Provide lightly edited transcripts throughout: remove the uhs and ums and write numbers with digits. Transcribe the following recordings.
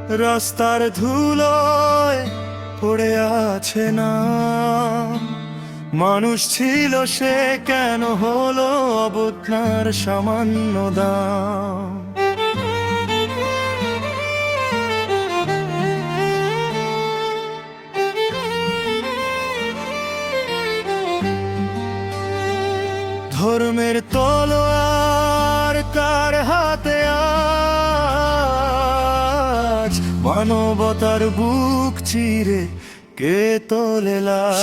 রাস্তার ধুলোয় পড়ে আছে না, মানুষ ছিল সে কেন হলো অবজ্ঞার সামান্য দাম। ধর্মের তলোয়ার কার হাতে আজ, মানবতার বুক চিরে কে তোলে লাশ।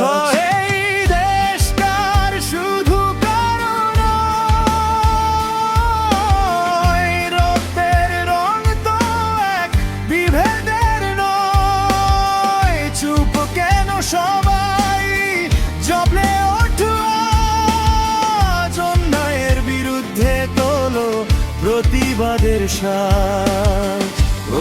এই দেশটার শুধু কারণ রক্তের রং তো এক বিভেদের নয়, চুপ কেন সবাই জবলে প্রতিবাদের সাজ। ও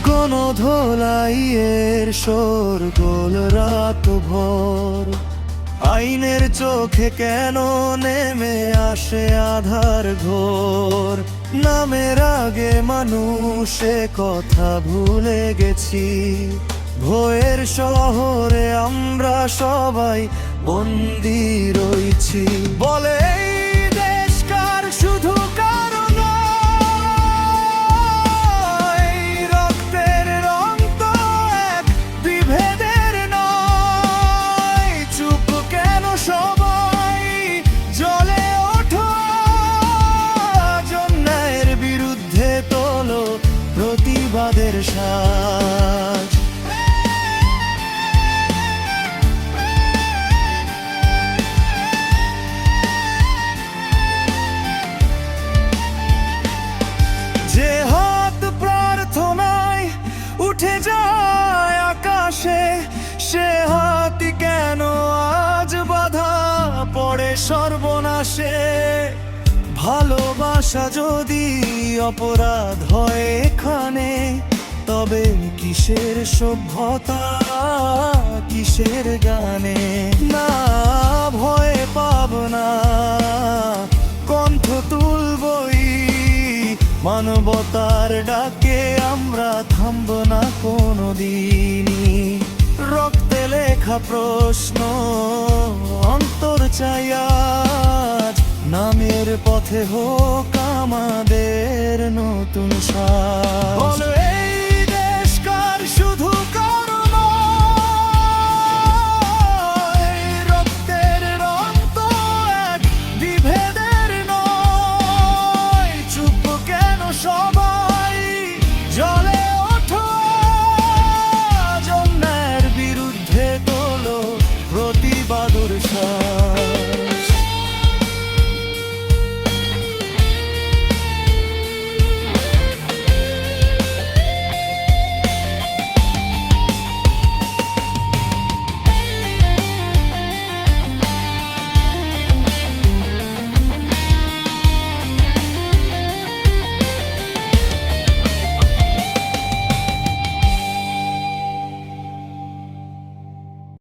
গণধোলাইয়ের শোরগোল রাত ভোর, আইনের চোখে কেন নেমে আসে আধার ঘোর। নামের আগে মানুষে কথা ভুলে গেছি, ভয়ের শহরে আমরা সবাই বন্দী রয়েছি। বলে এই দেশ কার শুধু কারণ রক্তের রং তো এক বিভেদের নয়, চুপ কেন সবাই জ্বলে ওঠো অন্যায়ের বিরুদ্ধে তোলো প্রতিবাদের সাজ। যে হাত প্রার্থনায় উঠে যায় আকাশে, সে হাতই কেন আজ বাধা পড়ে সর্বনাশে। ভালোবাসা যদি অপরাধ হয় এখানে, তবে কিসের সভ্যতা কিসের গানে। না ভয় পাব না, কণ্ঠ তুলবই মানবতার ডাকে, আমরা থামব না কোনোদিনই। রক্তে লেখা প্রশ্ন অন্তর চাই আজ, নামের পথে হোক আমাদের নতুন সাজ। এই দেশ কার শুধু কারণ রক্তের রং তো এক বিভেদের নয়, চুপ কেন সবাই জ্বলে ওঠো অন্যায়ের বিরুদ্ধে তোলো প্রতিবাদের সাজ।